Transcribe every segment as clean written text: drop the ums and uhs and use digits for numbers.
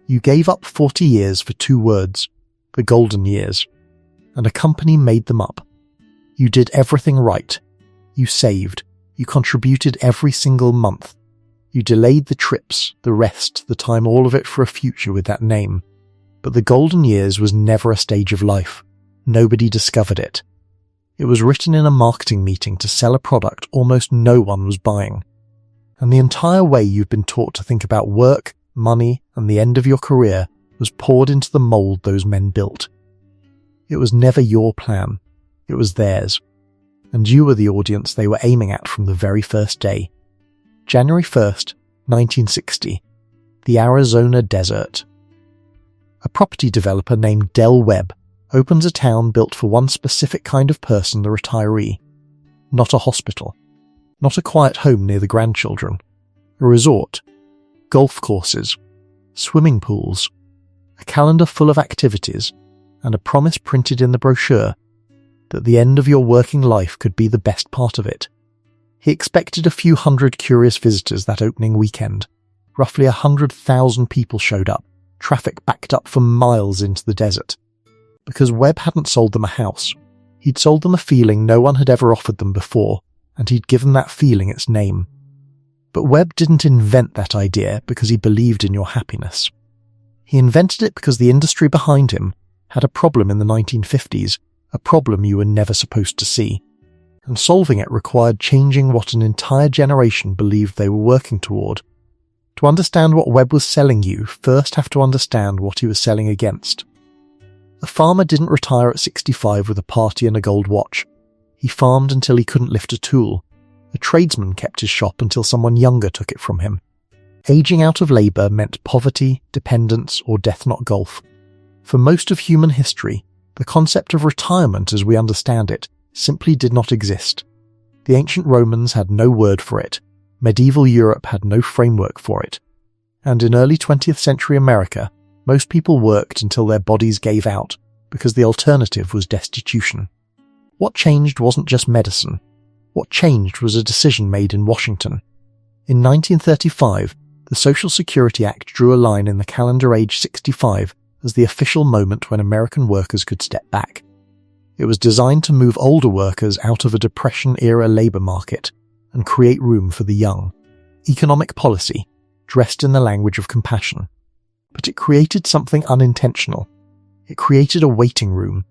You gave up 40 years for 2 words, the golden years, and a company made them up. You did everything right. You saved. You contributed every single month. You delayed the trips, the rest, the time, all of it for a future with that name. But the golden years was never a stage of life. Nobody discovered it. It was written in a marketing meeting to sell a product almost no one was buying. And the entire way you've been taught to think about work, money, and the end of your career was poured into the mold those men built. It was never your plan. It was theirs. And you were the audience they were aiming at from the very first day. January 1st, 1960. The Arizona desert. A property developer named Webb opens a town built for one specific kind of person, the retiree. Not a hospital. Not a quiet home near the grandchildren. A resort. Golf courses. Swimming pools. A calendar full of activities, and a promise printed in the brochure that the end of your working life could be the best part of it. He expected a few hundred curious visitors that opening weekend. Roughly 100,000 people showed up, traffic backed up for miles into the desert. Because Webb hadn't sold them a house. He'd sold them a feeling no one had ever offered them before, and he'd given that feeling its name. But Webb didn't invent that idea because he believed in your happiness. He invented it because the industry behind him had a problem in the 1950s, a problem you were never supposed to see. And solving it required changing what an entire generation believed they were working toward. To understand what Webb was selling you, first have to understand what he was selling against. A farmer didn't retire at 65 with a party and a gold watch. He farmed until he couldn't lift a tool. A tradesman kept his shop until someone younger took it from him. Aging out of labour meant poverty, dependence, or death not golf. For most of human history, the concept of retirement as we understand it simply did not exist. The ancient Romans had no word for it. Medieval Europe had no framework for it. And in early 20th century America, most people worked until their bodies gave out, because the alternative was destitution. What changed wasn't just medicine. What changed was a decision made in Washington. In 1935, the Social Security Act drew a line in the calendar age 65 as the official moment when American workers could step back. It was designed to move older workers out of a Depression-era labour market and create room for the young. Economic policy, dressed in the language of compassion. But it created something unintentional. It created a waiting room.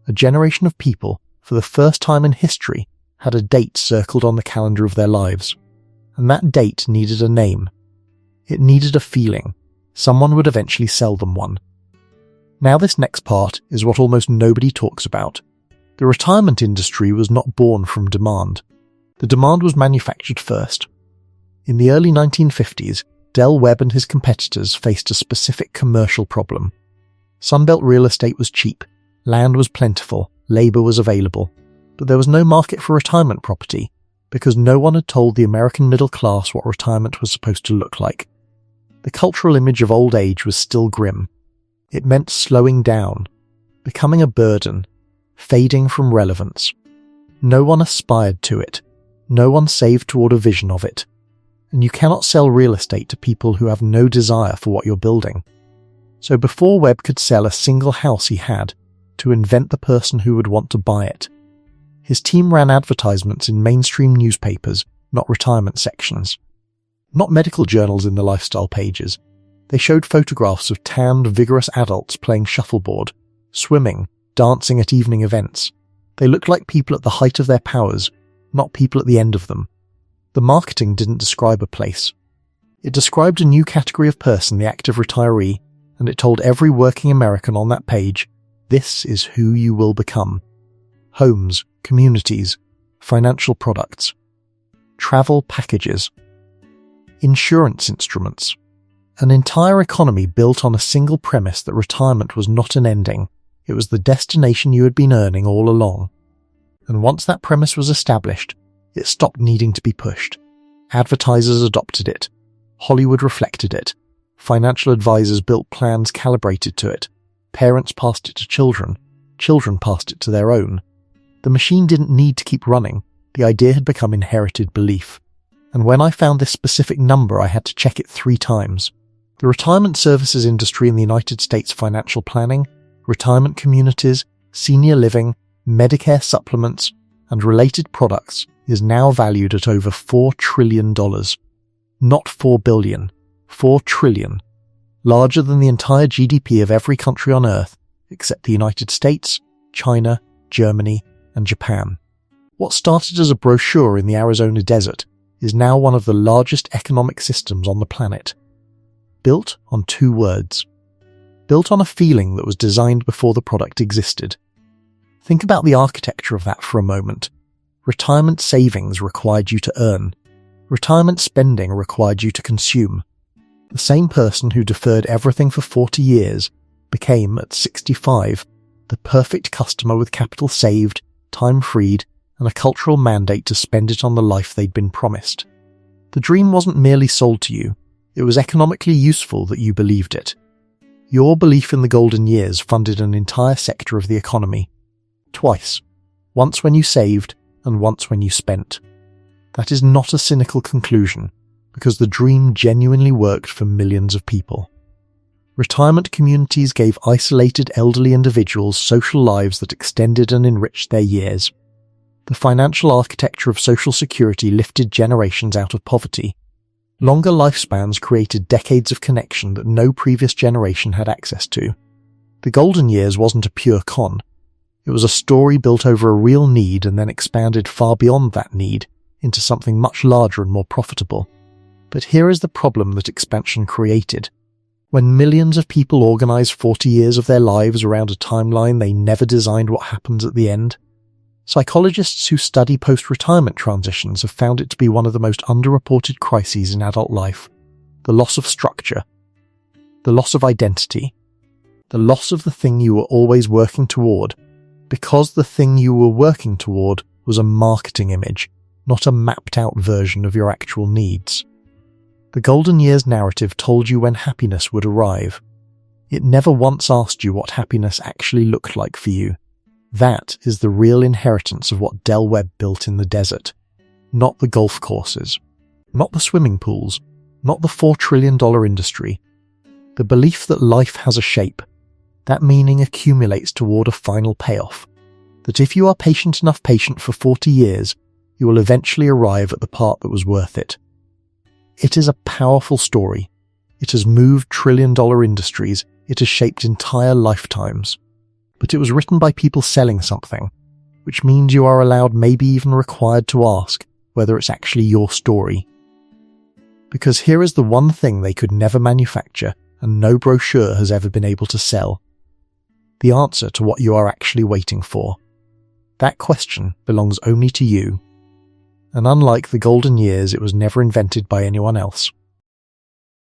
A generation of people, for the first time in history, had a date circled on the calendar of their lives. And that date needed a name. It needed a feeling. Someone would eventually sell them one. Now this next part is what almost nobody talks about. The retirement industry was not born from demand. The demand was manufactured first. In the early 1950s, Webb and his competitors faced a specific commercial problem. Sunbelt real estate was cheap, land was plentiful, labour was available, but there was no market for retirement property because no one had told the American middle class what retirement was supposed to look like. The cultural image of old age was still grim. It meant slowing down, becoming a burden, fading from relevance. No one aspired to it. No one saved toward a vision of it. And you cannot sell real estate to people who have no desire for what you're building. So before Webb could sell a single house he had to invent the person who would want to buy it. His team ran advertisements in mainstream newspapers, not retirement sections. Not medical journals in the lifestyle pages. They showed photographs of tanned, vigorous adults playing shuffleboard, swimming, dancing at evening events. They looked like people at the height of their powers, not people at the end of them. The marketing didn't describe a place. It described a new category of person, the active retiree, and it told every working American on that page, this is who you will become. Homes, communities, financial products, travel packages, insurance instruments. An entire economy built on a single premise that retirement was not an ending. It was the destination you had been earning all along. And once that premise was established, it stopped needing to be pushed. Advertisers adopted it. Hollywood reflected it. Financial advisors built plans calibrated to it. Parents passed it to children. Children passed it to their own. The machine didn't need to keep running. The idea had become inherited belief. And when I found this specific number, I had to check it 3 times. The retirement services industry in the United States, financial planning, retirement communities, senior living, Medicare supplements, and related products is now valued at over $4 trillion. Not 4 billion, 4 trillion. Larger than the entire GDP of every country on Earth except the United States, China, Germany, and Japan. What started as a brochure in the Arizona desert is now one of the largest economic systems on the planet. Built on 2 words. Built on a feeling that was designed before the product existed. Think about the architecture of that for a moment. Retirement savings required you to earn. Retirement spending required you to consume. The same person who deferred everything for 40 years became, at 65, the perfect customer with capital saved, time freed, and a cultural mandate to spend it on the life they'd been promised. The dream wasn't merely sold to you, it was economically useful that you believed it. Your belief in the golden years funded an entire sector of the economy. Twice. Once when you saved, and once when you spent. That is not a cynical conclusion, because the dream genuinely worked for millions of people. Retirement communities gave isolated elderly individuals social lives that extended and enriched their years. The financial architecture of Social Security lifted generations out of poverty. Longer lifespans created decades of connection that no previous generation had access to. The golden years wasn't a pure con. It was a story built over a real need and then expanded far beyond that need into something much larger and more profitable. But here is the problem that expansion created. When millions of people organize 40 years of their lives around a timeline they never designed what happens at the end, psychologists who study post-retirement transitions have found it to be one of the most underreported crises in adult life. The loss of structure, the loss of identity, the loss of the thing you were always working toward, because the thing you were working toward was a marketing image, not a mapped-out version of your actual needs. The golden years narrative told you when happiness would arrive. It never once asked you what happiness actually looked like for you. That is the real inheritance of what Webb built in the desert. Not the golf courses, not the swimming pools, not the $4 trillion industry. The belief that life has a shape, that meaning accumulates toward a final payoff. That if you are patient for 40 years, you will eventually arrive at the part that was worth it. It is a powerful story. It has moved trillion-dollar industries. It has shaped entire lifetimes. But it was written by people selling something, which means you are allowed, maybe even required, to ask whether it's actually your story. Because here is the one thing they could never manufacture and no brochure has ever been able to sell. The answer to what you are actually waiting for. That question belongs only to you. And unlike the golden years, it was never invented by anyone else.